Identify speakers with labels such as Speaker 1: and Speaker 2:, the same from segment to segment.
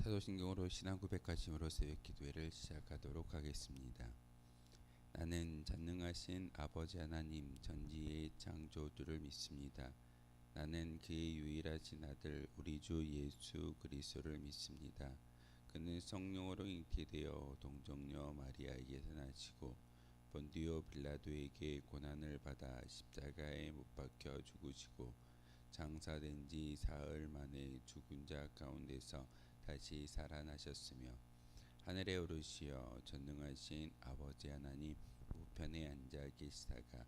Speaker 1: 사도신경으로 신앙 고백하심으로 새벽 기도회를 시작하도록 하겠습니다. 나는 전능하신 아버지 하나님 전지의 창조주를 믿습니다. 나는 그의 유일하신 아들 우리 주 예수 그리스도를 믿습니다. 그는 성령으로 잉태되어 동정녀 마리아에게서 나시고 본디오 빌라도에게 고난을 받아 십자가에 못 박혀 죽으시고 장사된 지 사흘 만에 죽은 자 가운데서 다시 살아나셨으며 하늘에 오르시어 전능하신 아버지 하나님 우편에 앉아 계시다가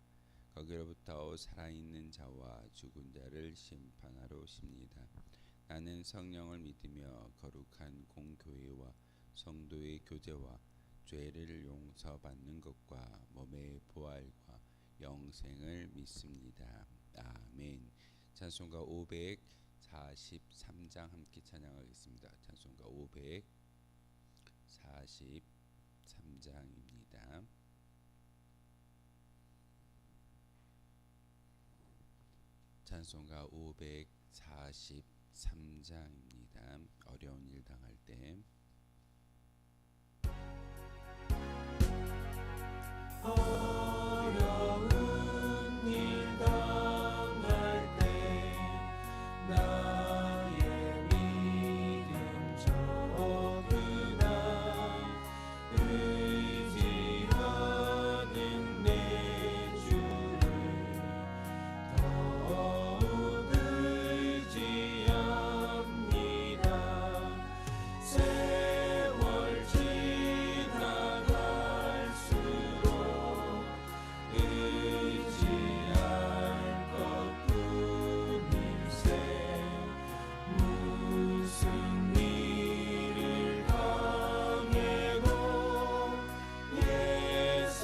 Speaker 1: 거기로부터 살아있는 자와 죽은 자를 심판하러 오십니다. 나는 성령을 믿으며 거룩한 공교회와 성도의 교제와 죄를 용서받는 것과 몸의 부활과 영생을 믿습니다. 아멘. 찬송가 543장 함께 찬양하겠습니다. 찬송가 543장입니다. 찬송가 543장입니다. 어려운 일 당할 때
Speaker 2: 어려운 일 당할 때 나의 믿음 적으나 의지하는 내 주를 더욱 의지합니다. 세월 지나갈수록 의지할 것뿐일세. 무슨 일을 당해도 예수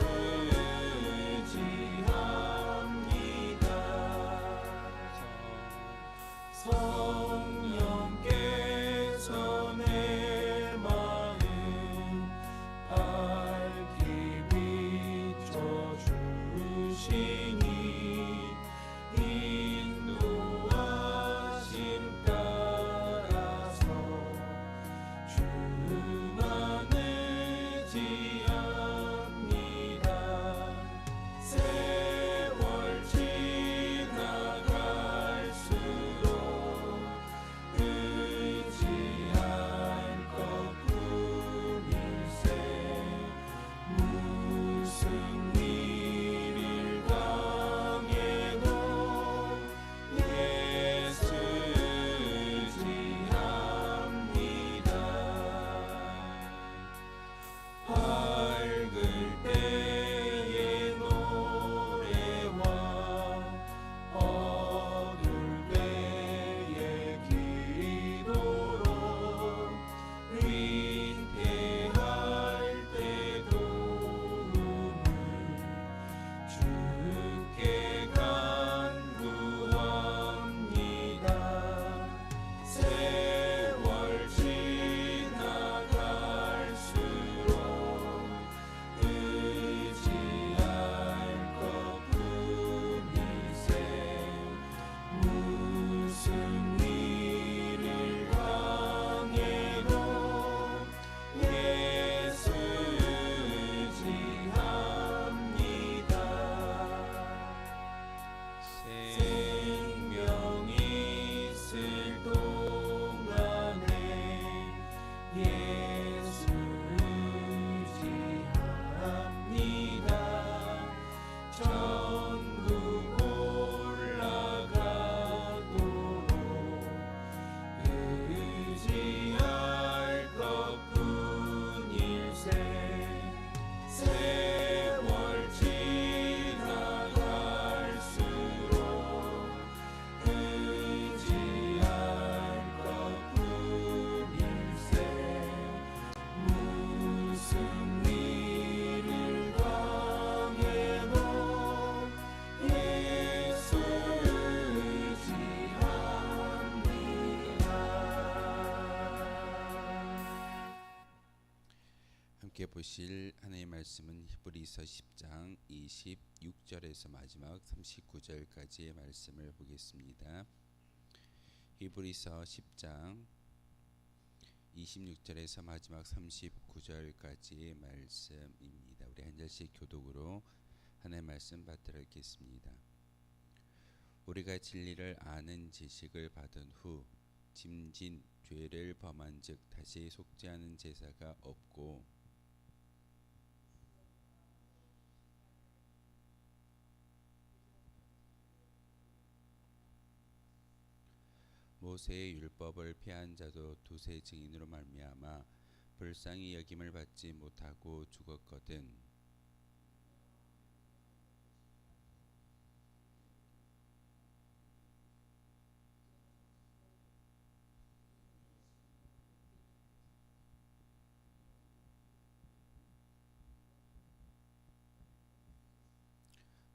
Speaker 2: 의지합니다. 성령께서 내 마음 밝히 비춰주시니 인도하심 따라서 주만 의지합니다. 세월 지나갈수록 의지할 것뿐일세. 무슨 일을 당해도 예수 의지합니다. 밝을 때의 노래와 어두울 때의 기도로 위태할 때 도움을 주께 간구합니다. 세월 지나갈수록 의지할 것뿐일세. 무슨 일을 당해도 예수 의지합니다. 생명이 있을 동안에 예수 의지합니다. 천국 올라가도록 의지할 것뿐일세. 세월 지나갈수록 의지할 것뿐일세. 무슨 일을 당해도 예수 의지합니다.
Speaker 1: 함께 보실 하나님의 말씀은 히브리서 10장 26절에서 마지막 39절까지의 말씀을 보겠습니다. 히브리서 10장 26절에서 마지막 39절까지의 말씀입니다. 우리 한 절씩 교독으로 하나님의 말씀 받들어 읽겠습니다. 우리가 진리를 아는 지식을 받은 후 짐진 죄를 범한즉 다시 속죄하는 제사가 없고 모세의 율법을 폐한 자도 두세 증인으로 말미암아 불쌍히 여김을 받지 못하고 죽었거든.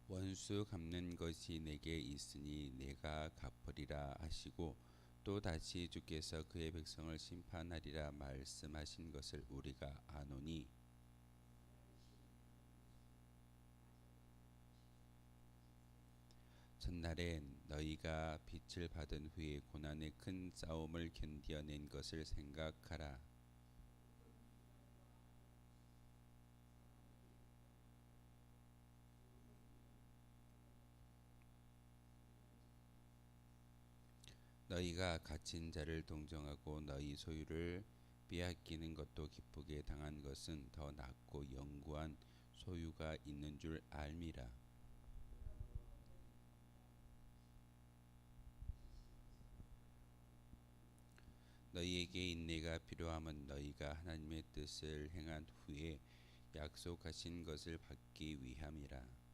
Speaker 1: 원수 갚는 것이 내게 있으니 내가 갚으리라 하시고 또 다시 주께서 그의 백성을 심판하리라 말씀하신 것을 우리가 아노니 전날엔 너희가 빛을 받은 후에 고난의 큰 싸움을 견디어낸 것을 생각하라. 너희가 갇힌 자를 동정하고 너희 소유를 빼앗기는 것도 기쁘게 당한 것은 더 낫고 영구한 소유가 있는 줄 알미라. 너희에게 인내가 필요함은 너희가 하나님의 뜻을 행한 후에 약속하신 것을 받기 위함이라.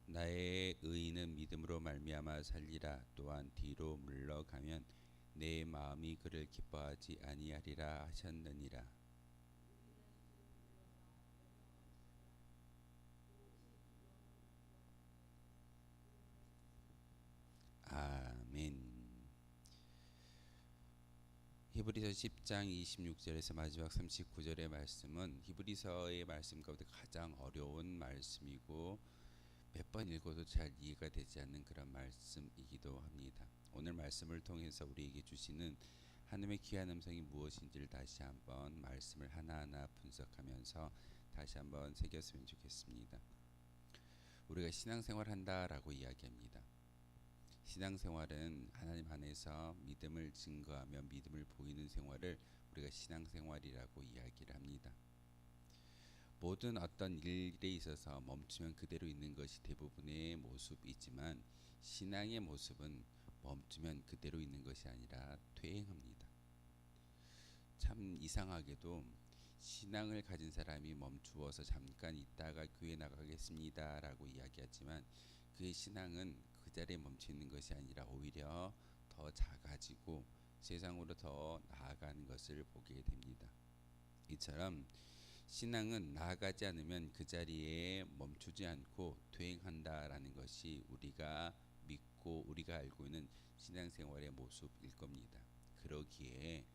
Speaker 1: 나의 의인은 믿음으로 말미암아 살리라. 또한 뒤로 물러가면 내 마음이 그를 기뻐하지 아니하리라 하셨느니라. 아멘. 히브리서 10장 26절에서 마지막 39절의 말씀은 히브리서의 말씀 가운데 가장 어려운 말씀이고 몇 번 읽어도 잘 이해가 되지 않는 그런 말씀이기도 합니다. 오늘 말씀을 통해서 우리에게 주시는 하나님의 귀한 음성이 무엇인지를 다시 한번 말씀을 하나하나 분석하면서 다시 한번 새겼으면 좋겠습니다. 우리가 신앙생활 한다라고 이야기합니다. 신앙생활은 하나님 안에서 믿음을 증거하며 믿음을 보이는 생활을 우리가 신앙생활이라고 이야기를 합니다. 모든 어떤 일에 있어서 멈추면 그대로 있는 것이 대부분의 모습이지만 신앙의 모습은 멈추면 그대로 있는 것이 아니라 퇴행합니다. 참 이상하게도 신앙을 가진 사람이 멈추어서 잠깐 있다가 교회 나가겠습니다 라고 이야기하지만 그의 신앙은 그 자리에 멈춰 있는 것이 아니라 오히려 더 작아지고 세상으로 더 나아가는 것을 보게 됩니다. 이처럼 신앙은 나아가지 않으면 그 자리에 멈추지 않고 퇴행한다라는 것이 우리가 믿고 우리가 알고 있는 신앙생활의 모습일 겁니다. 그러기에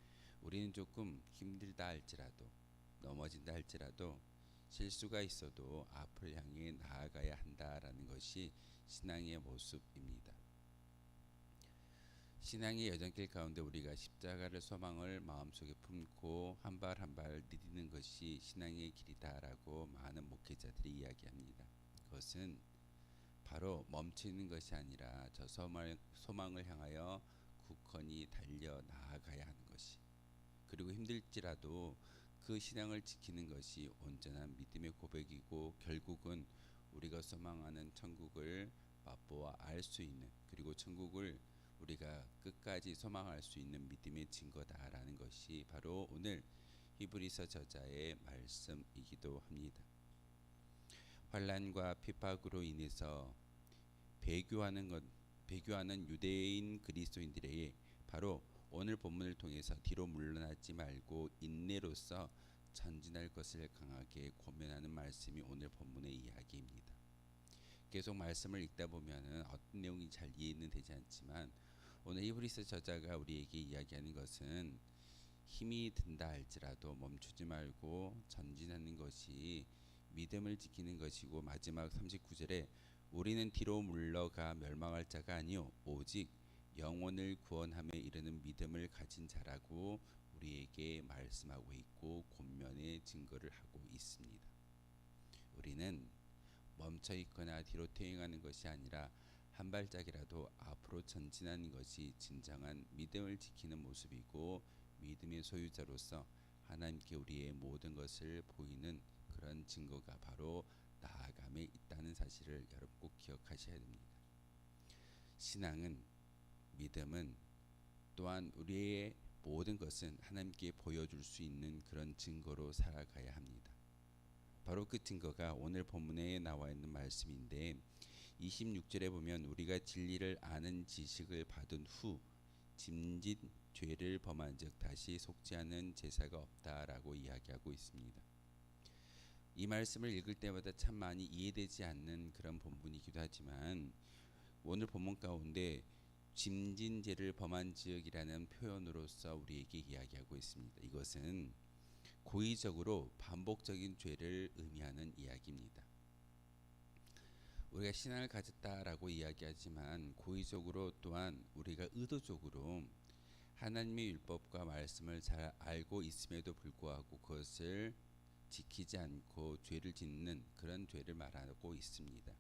Speaker 1: 우리는 조금 힘들다 할지라도 넘어진다 할지라도 실수가 있어도 앞을 향해 나아가야 한다라는 것이 신앙의 모습입니다. 신앙의 여정길 가운데 우리가 십자가를 소망을 마음속에 품고 한 발 한 발 디디는 것이 신앙의 길이다라고 많은 목회자들이 이야기합니다. 그것은 바로 멈추는 것이 아니라 저 소망을 향하여 굳건히 달려 나아가야 하는 것이, 그리고 힘들지라도 그 신앙을 지키는 것이 온전한 믿음의 고백이고 결국은 우리가 소망하는 천국을 맛보아 알 수 있는, 그리고 천국을 우리가 끝까지 소망할 수 있는 믿음의 증거다라는 것이 바로 오늘 히브리서 저자의 말씀이기도 합니다. 환난과 핍박으로 인해서 배교하는 유대인 그리스도인들에게 바로 오늘 본문을 통해서 뒤로 물러나지 말고 인내로서 전진할 것을 강하게 권면하는 말씀이 오늘 본문의 이야기입니다. 계속 말씀을 읽다 보면은 어떤 내용이 잘 이해는 되지 않지만 오늘 히브리서 저자가 우리에게 이야기하는 것은 힘이 든다 할지라도 멈추지 말고 전진하는 것이 믿음을 지키는 것이고, 마지막 39절에 우리는 뒤로 물러가 멸망할 자가 아니요 오직 영혼을 구원함에 이르는 믿음을 가진 자라고 우리에게 말씀하고 있고 권면의 증거를 하고 있습니다. 우리는 멈춰 있거나 뒤로 퇴행하는 것이 아니라 한 발짝이라도 앞으로 전진하는 것이 진정한 믿음을 지키는 모습이고 믿음의 소유자로서 하나님께 우리의 모든 것을 보이는 그런 증거가 바로 나아감에 있다는 사실을 여러분 꼭 기억하셔야 됩니다. 신앙은 믿음은 또한 우리의 모든 것은 하나님께 보여줄 수 있는 그런 증거로 살아가야 합니다. 바로 그 증거가 오늘 본문에 나와 있는 말씀인데 26절에 보면 우리가 진리를 아는 지식을 받은 후 짐짓 죄를 범한 즉 다시 속지 않은 제사가 없다라고 이야기하고 있습니다. 이 말씀을 읽을 때마다 참 많이 이해되지 않는 그런 본문이기도 하지만 오늘 본문 가운데 짐진 죄를 범한 즉이라는 표현으로서 우리에게 이야기하고 있습니다. 이것은 고의적으로 반복적인 죄를 의미하는 이야기입니다. 우리가 신앙을 가졌다라고 이야기하지만 고의적으로 또한 우리가 의도적으로 하나님의 율법과 말씀을 잘 알고 있음에도 불구하고 그것을 지키지 않고 죄를 짓는 그런 죄를 말하고 있습니다.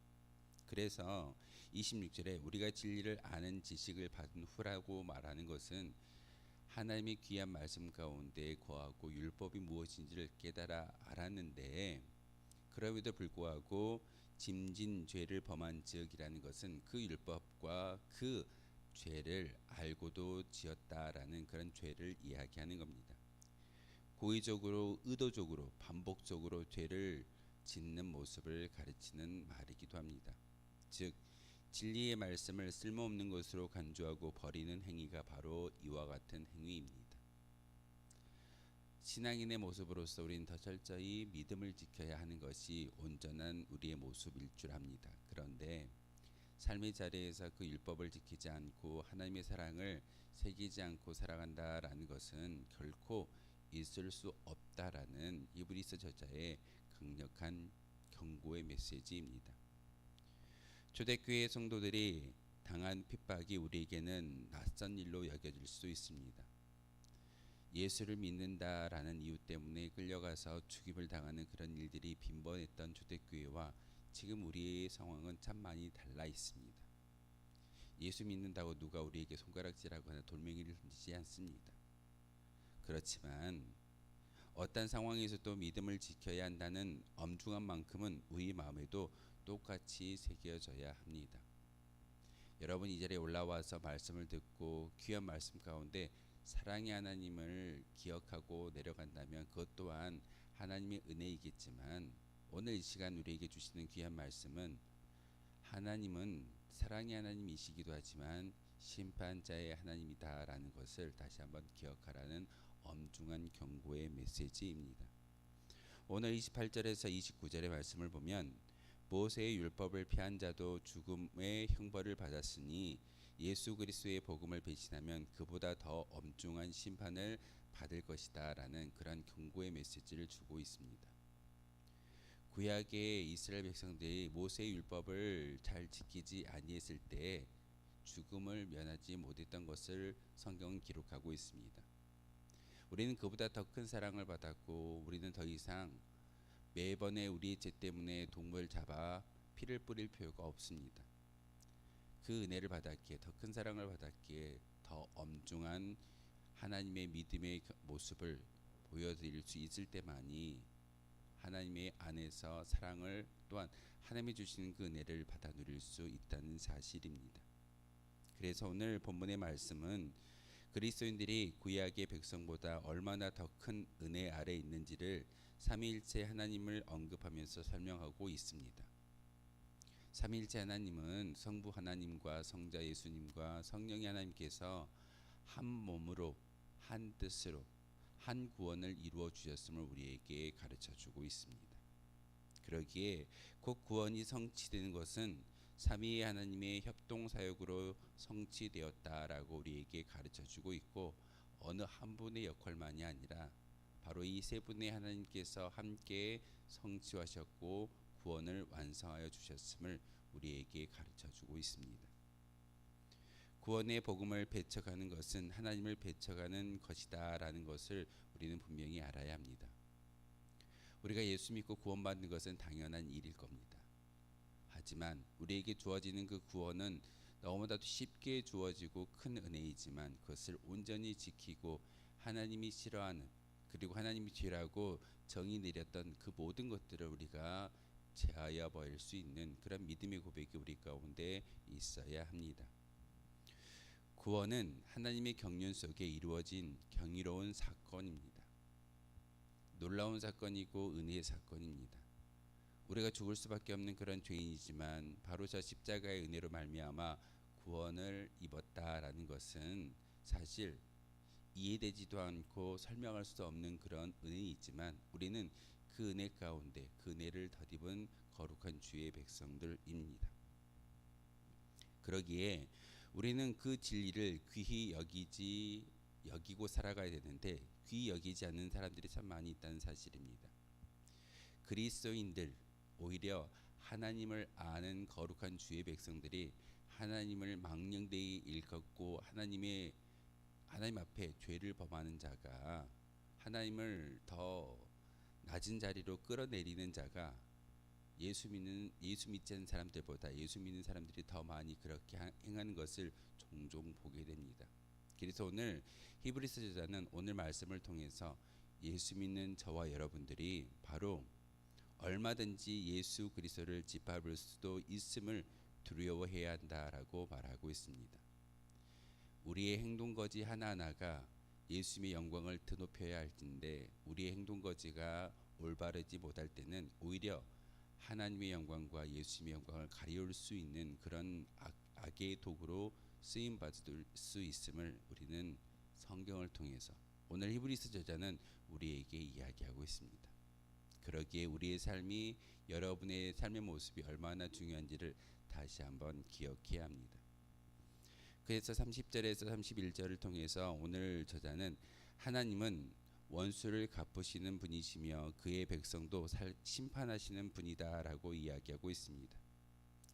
Speaker 1: 그래서 26절에 우리가 진리를 아는 지식을 받은 후라고 말하는 것은 하나님의 귀한 말씀 가운데 거하고 율법이 무엇인지를 깨달아 알았는데 그럼에도 불구하고 짐진 죄를 범한 즉이라는 것은 그 율법과 그 죄를 알고도 지었다라는 그런 죄를 이야기하는 겁니다. 고의적으로 의도적으로 반복적으로 죄를 짓는 모습을 가르치는 말이기도 합니다. 즉 진리의 말씀을 쓸모없는 것으로 간주하고 버리는 행위가 바로 이와 같은 행위입니다. 신앙인의 모습으로서 우리는 더 철저히 믿음을 지켜야 하는 것이 온전한 우리의 모습일 줄 압니다. 그런데 삶의 자리에서 그 율법을 지키지 않고 하나님의 사랑을 새기지 않고 살아간다라는 것은 결코 있을 수 없다라는 히브리서 저자의 강력한 경고의 메시지입니다. 초대교회 성도들이 당한 핍박이 우리에게는 낯선 일로 여겨질 수 있습니다. 예수를 믿는다라는 이유 때문에 끌려가서 죽임을 당하는 그런 일들이 빈번했던 초대교회와 지금 우리의 상황은 참 많이 달라 있습니다. 예수 믿는다고 누가 우리에게 손가락질하거나 돌멩이를 던지지 않습니다. 그렇지만 어떤 상황에서도 믿음을 지켜야 한다는 엄중한 만큼은 우리 마음에도 똑같이 새겨져야 합니다. 여러분 이 자리에 올라와서 말씀을 듣고 귀한 말씀 가운데 사랑의 하나님을 기억하고 내려간다면 그것 또한 하나님의 은혜이겠지만 오늘 이 시간 우리에게 주시는 귀한 말씀은 하나님은 사랑의 하나님이시기도 하지만 심판자의 하나님이다라는 것을 다시 한번 기억하라는 엄중한 경고의 메시지입니다. 오늘 28절에서 29절의 말씀을 보면 모세의 율법을 피한 자도 죽음의 형벌을 받았으니 예수 그리스도의 복음을 배신하면 그보다 더 엄중한 심판을 받을 것이다 라는 그런 경고의 메시지를 주고 있습니다. 구약의 이스라엘 백성들이 모세의 율법을 잘 지키지 아니했을 때 죽음을 면하지 못했던 것을 성경은 기록하고 있습니다. 우리는 그보다 더 큰 사랑을 받았고 우리는 더 이상 매번에 우리의 죄 때문에 동물을 잡아 피를 뿌릴 필요가 없습니다. 그 은혜를 받았기에 더 큰 사랑을 받았기에 더 엄중한 하나님의 믿음의 모습을 보여드릴 수 있을 때만이 하나님의 안에서 사랑을 또한 하나님이 주시는 그 은혜를 받아 누릴 수 있다는 사실입니다. 그래서 오늘 본문의 말씀은 그리스도인들이 구약의 백성보다 얼마나 더 큰 은혜 아래 있는지를 삼위일체 하나님을 언급하면서 설명하고 있습니다. 삼위일체 하나님은 성부 하나님과 성자 예수님과 성령의 하나님께서 한 몸으로 한 뜻으로 한 구원을 이루어 주셨음을 우리에게 가르쳐 주고 있습니다. 그러기에 곧 구원이 성취되는 것은 삼위의 하나님의 협동 사역으로 성취되었다라고 우리에게 가르쳐 주고 있고 어느 한 분의 역할만이 아니라 바로 이 세 분의 하나님께서 함께 성취하셨고 구원을 완성하여 주셨음을 우리에게 가르쳐 주고 있습니다. 구원의 복음을 배척하는 것은 하나님을 배척하는 것이다라는 것을 우리는 분명히 알아야 합니다. 우리가 예수 믿고 구원받는 것은 당연한 일일 겁니다. 하지만 우리에게 주어지는 그 구원은 너무나도 쉽게 주어지고 큰 은혜이지만 그것을 온전히 지키고 하나님이 싫어하는, 그리고 하나님이 죄라고 정의 내렸던 그 모든 것들을 우리가 제하여 버릴 수 있는 그런 믿음의 고백이 우리 가운데 있어야 합니다. 구원은 하나님의 경륜 속에 이루어진 경이로운 사건입니다. 놀라운 사건이고 은혜의 사건입니다. 우리가 죽을 수밖에 없는 그런 죄인이지만 바로 저 십자가의 은혜로 말미암아 구원을 입었다라는 것은 사실 이해되지도 않고 설명할 수 없는 그런 은혜이지만 우리는 그 은혜 가운데 그 은혜를 덧입은 거룩한 주의 백성들입니다. 그러기에 우리는 그 진리를 귀히 여기고 살아가야 되는데 귀히 여기지 않는 사람들이 참 많이 있다는 사실입니다. 그리스도인들, 오히려 하나님을 아는 거룩한 주의 백성들이 하나님을 망령되이 일컫고 하나님 앞에 죄를 범하는 자가, 하나님을 더 낮은 자리로 끌어내리는 자가 예수 믿지 않는 사람들보다 예수 믿는 사람들이 더 많이 그렇게 행하는 것을 종종 보게 됩니다. 그래서 오늘 히브리서 저자는 오늘 말씀을 통해서 예수 믿는 저와 여러분들이 바로 얼마든지 예수 그리스도를 짓밟을 수도 있음을 두려워해야 한다라고 말하고 있습니다. 우리의 행동거지 하나하나가 예수님의 영광을 드높여야 할 텐데 우리의 행동거지가 올바르지 못할 때는 오히려 하나님의 영광과 예수님의 영광을 가리울 수 있는 그런 악의 도구로 쓰임 받을 수 있음을 우리는 성경을 통해서 오늘 히브리서 저자는 우리에게 이야기하고 있습니다. 그러기에 우리의 삶이, 여러분의 삶의 모습이 얼마나 중요한지를 다시 한번 기억해야 합니다. 그래서 30절에서 31절을 통해서 오늘 저자는 하나님은 원수를 갚으시는 분이시며 그의 백성도 심판하시는 분이다라고 이야기하고 있습니다.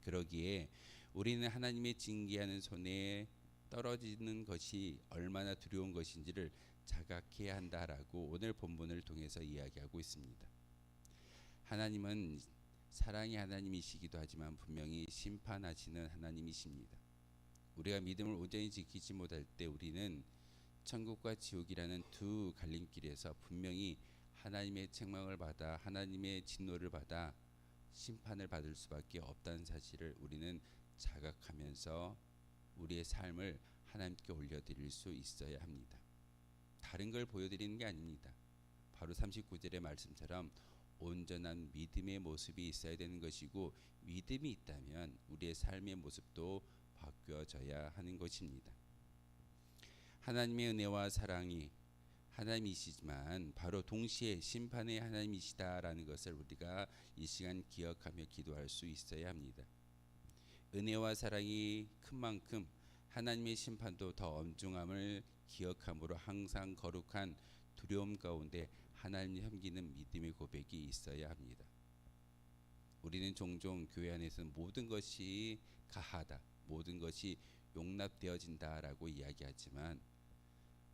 Speaker 1: 그러기에 우리는 하나님의 징계하는 손에 떨어지는 것이 얼마나 두려운 것인지를 자각해야 한다라고 오늘 본문을 통해서 이야기하고 있습니다. 하나님은 사랑의 하나님이시기도 하지만 분명히 심판하시는 하나님이십니다. 우리가 믿음을 온전히 지키지 못할 때 우리는 천국과 지옥이라는 두 갈림길에서 분명히 하나님의 책망을 받아 하나님의 진노를 받아 심판을 받을 수밖에 없다는 사실을 우리는 자각하면서 우리의 삶을 하나님께 올려드릴 수 있어야 합니다. 다른 걸 보여드리는 게 아닙니다. 바로 39절의 말씀처럼 온전한 믿음의 모습이 있어야 되는 것이고 믿음이 있다면 우리의 삶의 모습도 바뀌어져야 하는 것입니다. 하나님의 은혜와 사랑이 하나님이시지만 바로 동시에 심판의 하나님이시다라는 것을 우리가 이 시간 기억하며 기도할 수 있어야 합니다. 은혜와 사랑이 큰 만큼 하나님의 심판도 더 엄중함을 기억함으로 항상 거룩한 두려움 가운데 하나님을 섬기는 믿음의 고백이 있어야 합니다. 우리는 종종 교회 안에서는 모든 것이 가하다, 모든 것이 용납되어진다라고 이야기하지만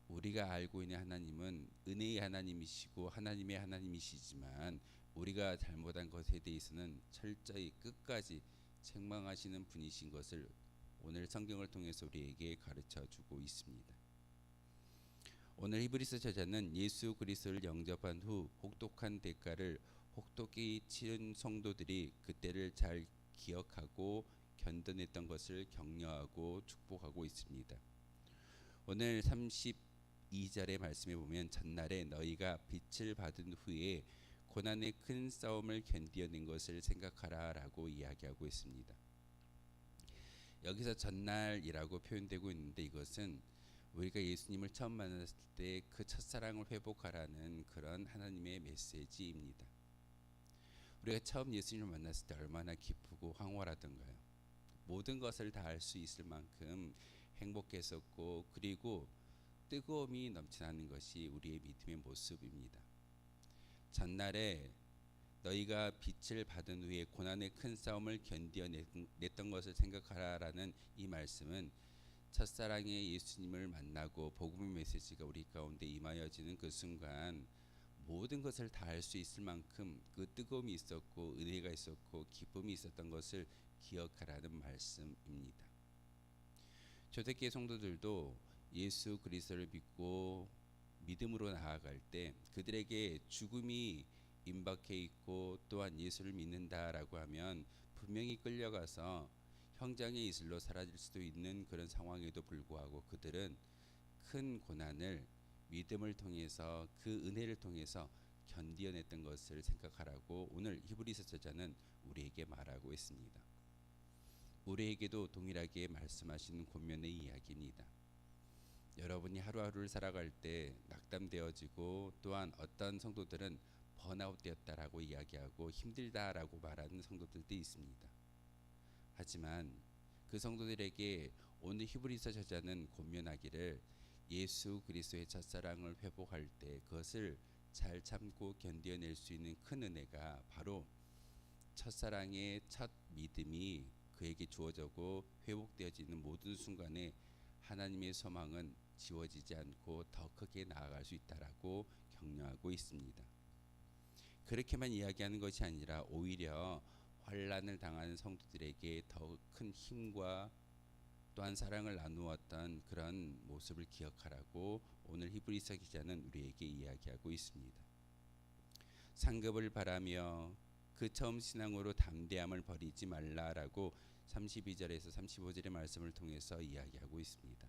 Speaker 1: 우리가 알고 있는 하나님은 은혜의 하나님이시고 하나님의 하나님이시지만 우리가 잘못한 것에 대해서는 철저히 끝까지 책망하시는 분이신 것을 오늘 성경을 통해서 우리에게 가르쳐 주고 있습니다. 오늘 히브리서 저자는 예수 그리스도를 영접한 후 혹독한 대가를 혹독히 치른 성도들이 그때를 잘 기억하고 견뎌냈던 것을 격려하고 축복하고 있습니다. 오늘 32절의 말씀에 보면 전날에 너희가 빛을 받은 후에 고난의 큰 싸움을 견뎌낸 것을 생각하라 라고 이야기하고 있습니다. 여기서 전날이라고 표현되고 있는데 이것은 우리가 예수님을 처음 만났을 때 그 첫사랑을 회복하라는 그런 하나님의 메시지입니다. 우리가 처음 예수님을 만났을 때 얼마나 기쁘고 황홀하던가요. 모든 것을 다 알 수 있을 만큼 행복했었고 그리고 뜨거움이 넘쳐나는 것이 우리의 믿음의 모습입니다. 전날에 너희가 빛을 받은 후에 고난의 큰 싸움을 견디어냈던 것을 생각하라라는 이 말씀은 첫사랑의 예수님을 만나고 복음의 메시지가 우리 가운데 임하여지는 그 순간 모든 것을 다 할 수 있을 만큼 그 뜨거움이 있었고 은혜가 있었고 기쁨이 있었던 것을 기억하라는 말씀입니다. 초대교회 성도들도 예수 그리스도를 믿고 믿음으로 나아갈 때 그들에게 죽음이 임박해 있고 또한 예수를 믿는다라고 하면 분명히 끌려가서 형장의 이슬로 사라질 수도 있는 그런 상황에도 불구하고 그들은 큰 고난을 믿음을 통해서 그 은혜를 통해서 견디어냈던 것을 생각하라고 오늘 히브리서 저자는 우리에게 말하고 있습니다. 우리에게도 동일하게 말씀하시는 권면의 이야기입니다. 여러분이 하루하루를 살아갈 때 낙담되어지고 또한 어떤 성도들은 번아웃되었다라고 이야기하고 힘들다라고 말하는 성도들도 있습니다. 하지만 그 성도들에게 오늘 히브리서 저자는 권면하기를 예수 그리스도의 첫사랑을 회복할 때 그것을 잘 참고 견뎌낼 수 있는 큰 은혜가 바로 첫사랑의 첫 믿음이 그에게 주어지고 회복되어지는 모든 순간에 하나님의 소망은 지워지지 않고 더 크게 나아갈 수 있다라고 격려하고 있습니다. 그렇게만 이야기하는 것이 아니라 오히려 환난을 당하는 성도들에게 더 큰 힘과 또한 사랑을 나누었던 그런 모습을 기억하라고 오늘 히브리서 기자는 우리에게 이야기하고 있습니다. 상급을 바라며 그 처음 신앙으로 담대함을 버리지 말라라고 32절에서 35절의 말씀을 통해서 이야기하고 있습니다.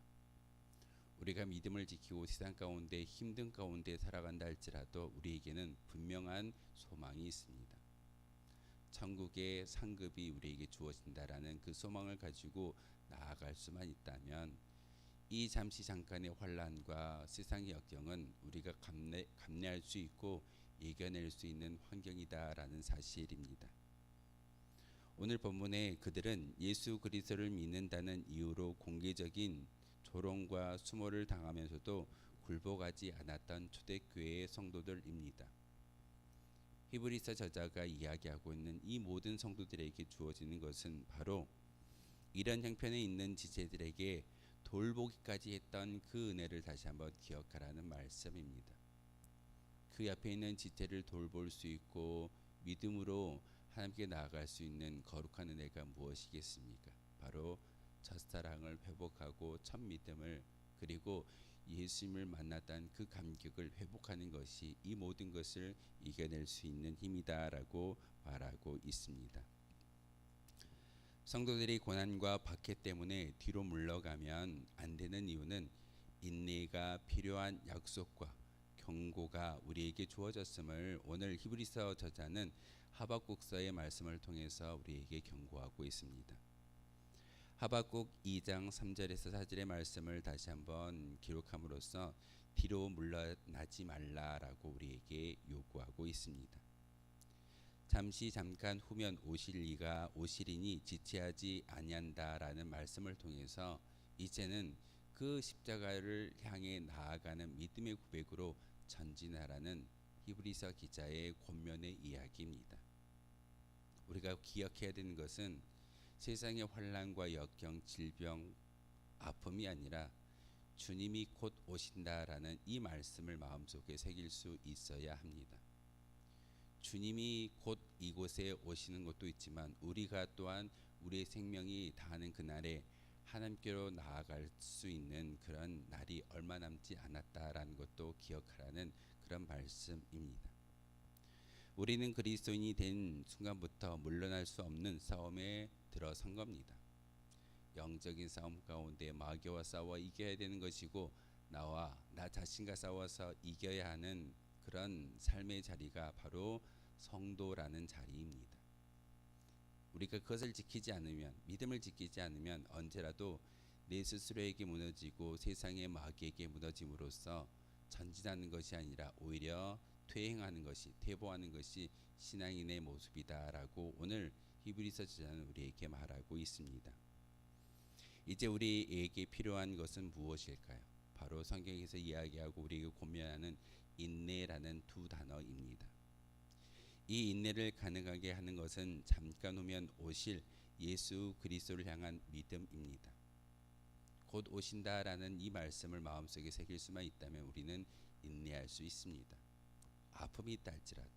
Speaker 1: 우리가 믿음을 지키고 세상 가운데 힘든 가운데 살아간다 할지라도 우리에게는 분명한 소망이 있습니다. 천국의 상급이 우리에게 주어진다라는 그 소망을 가지고 나아갈 수만 있다면 이 잠시 잠깐의 환난과 세상의 역경은 우리가 감내할 수 있고 이겨낼 수 있는 환경이다라는 사실입니다. 오늘 본문에 그들은 예수 그리스도를 믿는다는 이유로 공개적인 조롱과 수모를 당하면서도 굴복하지 않았던 초대교회의 성도들입니다. 히브리서 저자가 이야기하고 있는 이 모든 성도들에게 주어지는 것은 바로 이런 형편에 있는 지체들에게 돌보기까지 했던 그 은혜를 다시 한번 기억하라는 말씀입니다. 그 옆에 있는 지체를 돌볼 수 있고 믿음으로 하나님께 나아갈 수 있는 거룩한 은혜가 무엇이겠습니까? 바로 첫사랑을 회복하고 첫 믿음을 그리고 예수님을 만났던 그 감격을 회복하는 것이 이 모든 것을 이겨낼 수 있는 힘이다라고 말하고 있습니다. 성도들이 고난과 박해 때문에 뒤로 물러가면 안 되는 이유는 인내가 필요한 약속과 경고가 우리에게 주어졌음을 오늘 히브리서 저자는 하박국서의 말씀을 통해서 우리에게 경고하고 있습니다. 하박국 2장 3절에서 4절의 말씀을 다시 한번 기록함으로써 뒤로 물러나지 말라라고 우리에게 요구하고 있습니다. 잠깐 후면 오실 이가 오시리니 지체하지 아니한다라는 말씀을 통해서 이제는 그 십자가를 향해 나아가는 믿음의 고백으로 전진하라는 히브리서 기자의 권면의 이야기입니다. 우리가 기억해야 되는 것은 세상의 환난과 역경, 질병, 아픔이 아니라 주님이 곧 오신다라는 이 말씀을 마음속에 새길 수 있어야 합니다. 주님이 곧 이곳에 오시는 것도 있지만 우리가 또한 우리의 생명이 다하는 그날에 하나님께로 나아갈 수 있는 그런 날이 얼마 남지 않았다라는 것도 기억하라는 그런 말씀입니다. 우리는 그리스도인이 된 순간부터 물러날 수 없는 싸움에 들어선 겁니다. 영적인 싸움 가운데 마귀와 싸워 이겨야 되는 것이고 나 자신과 싸워서 이겨야 하는 그런 삶의 자리가 바로 성도라는 자리입니다. 우리가 그것을 지키지 않으면 믿음을 지키지 않으면 언제라도 내 스스로에게 무너지고 세상의 마귀에게 무너짐으로써 전진하는 것이 아니라 오히려 퇴행하는 것이 퇴보하는 것이 신앙인의 모습이다라고 오늘 히브리서 저자는 우리에게 말하고 있습니다. 이제 우리에게 필요한 것은 무엇일까요? 바로 성경에서 이야기하고 우리에게 권면하는 인내라는 두 단어입니다. 이 인내를 가능하게 하는 것은 잠깐 후면 오실 예수 그리스도를 향한 믿음입니다. 곧 오신다라는 이 말씀을 마음속에 새길 수만 있다면 우리는 인내할 수 있습니다. 아픔이 있다 할지라도,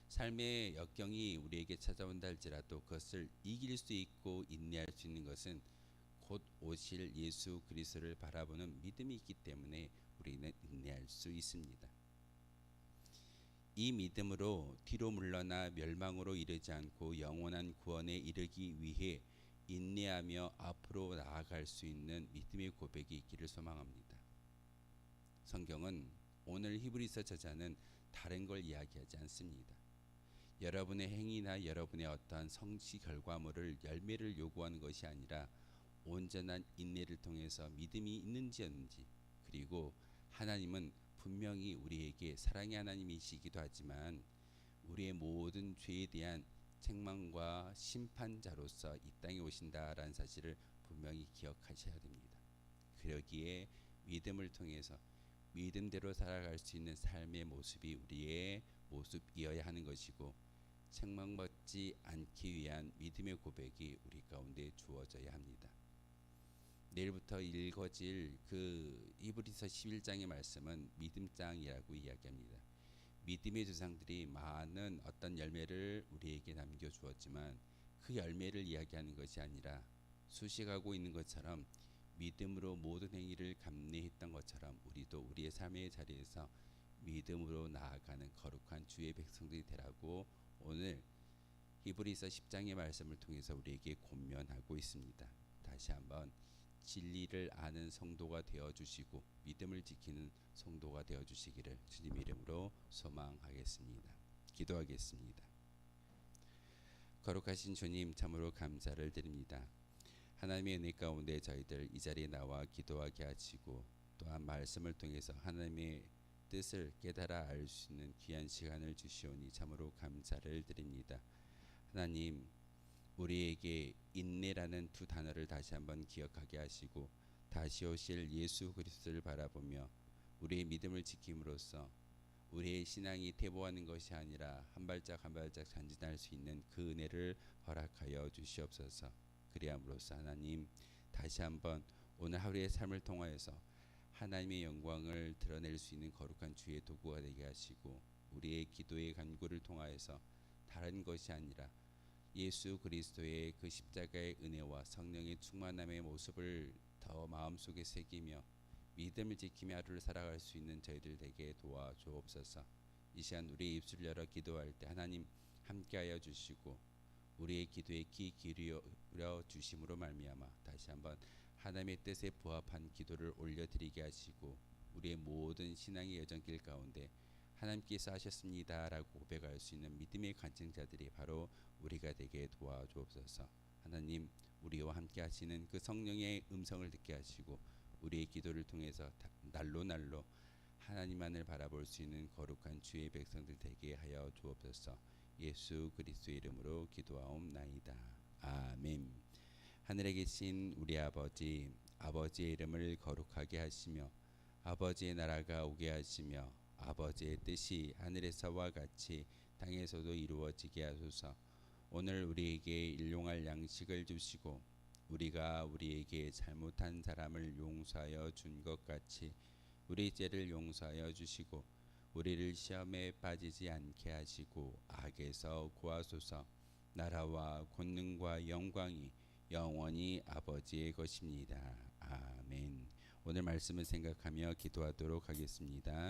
Speaker 1: 삶의 역경이 우리에게 찾아온다 할지라도 그것을 이길 수 있고 인내할 수 있는 것은 곧 오실 예수 그리스도를 바라보는 믿음이 있기 때문에 우리는 인내할 수 있습니다. 이 믿음으로 뒤로 물러나 멸망으로 이르지 않고 영원한 구원에 이르기 위해 인내하며 앞으로 나아갈 수 있는 믿음의 고백이 있기를 소망합니다. 성경은 오늘 히브리서 저자는 다른 걸 이야기하지 않습니다. 여러분의 행위나 여러분의 어떠한 성취 결과물을 열매를 요구하는 것이 아니라 온전한 인내를 통해서 믿음이 있는지 없는지, 그리고 하나님은 분명히 우리에게 사랑의 하나님이시기도 하지만 우리의 모든 죄에 대한 책망과 심판자로서 이 땅에 오신다라는 사실을 분명히 기억하셔야 됩니다. 그러기에 믿음을 통해서 믿음대로 살아갈 수 있는 삶의 모습이 우리의 모습이어야 하는 것이고, 책망받지 않기 위한 믿음의 고백이 우리 가운데 주어져야 합니다. 내일부터 읽어질 그 히브리서 11장의 말씀은 믿음장이라고 이야기합니다. 믿음의 조상들이 많은 어떤 열매를 우리에게 남겨주었지만 그 열매를 이야기하는 것이 아니라 수식하고 있는 것처럼 믿음으로 모든 행위를 감내했던 것처럼 우리도 우리의 삶의 자리에서 믿음으로 나아가는 거룩한 주의 백성들이 되라고 오늘 히브리서 10장의 말씀을 통해서 우리에게 권면하고 있습니다. 다시 한번 진리를 아는 성도가 되어주시고 믿음을 지키는 성도가 되어주시기를 주님의 이름으로 소망하겠습니다. 기도하겠습니다. 거룩하신 주님, 참으로 감사를 드립니다. 하나님의 은혜 가운데 저희들 이 자리에 나와 기도하게 하시고 또한 말씀을 통해서 하나님의 뜻을 깨달아 알 수 있는 귀한 시간을 주시오니 참으로 감사를 드립니다. 하나님, 우리에게 인내라는 두 단어를 다시 한번 기억하게 하시고 다시 오실 예수 그리스도를 바라보며 우리의 믿음을 지킴으로써 우리의 신앙이 퇴보하는 것이 아니라 한 발짝 한 발짝 전진할 수 있는 그 은혜를 허락하여 주시옵소서. 그리함으로써 하나님, 다시 한번 오늘 하루의 삶을 통하여서 하나님의 영광을 드러낼 수 있는 거룩한 주의 도구가 되게 하시고 우리의 기도의 간구를 통하여서 다른 것이 아니라 예수 그리스도의 그 십자가의 은혜와 성령의 충만함의 모습을 더 마음속에 새기며 믿음을 지키며 하루를 살아갈 수 있는 저희들 되게 도와주옵소서. 이 시간 우리의 입술을 열어 기도할 때 하나님 함께하여 주시고 우리의 기도에 귀 기울여 주심으로 말미암아 다시 한번 하나님의 뜻에 부합한 기도를 올려드리게 하시고 우리의 모든 신앙의 여정길 가운데 하나님께서 하셨습니다라고 고백할 수 있는 믿음의 간증자들이 바로 우리가 되게 도와주옵소서. 하나님, 우리와 함께 하시는 그 성령의 음성을 듣게 하시고 우리의 기도를 통해서 날로 하나님만을 바라볼 수 있는 거룩한 주의 백성들 되게 하여 주옵소서. 예수 그리스도의 이름으로 기도하옵나이다. 아멘. 하늘에 계신 우리 아버지, 아버지의 이름을 거룩하게 하시며 아버지의 나라가 오게 하시며 아버지의 뜻이 하늘에서와 같이 땅에서도 이루어지게 하소서. 오늘 우리에게 일용할 양식을 주시고 우리가 우리에게 잘못한 사람을 용서하여 준 것 같이 우리 죄를 용서하여 주시고 우리를 시험에 빠지지 않게 하시고 악에서 구하소서. 나라와 권능과 영광이 영원히 아버지의 것입니다. 아멘. 오늘 말씀을 생각하며 기도하도록 하겠습니다.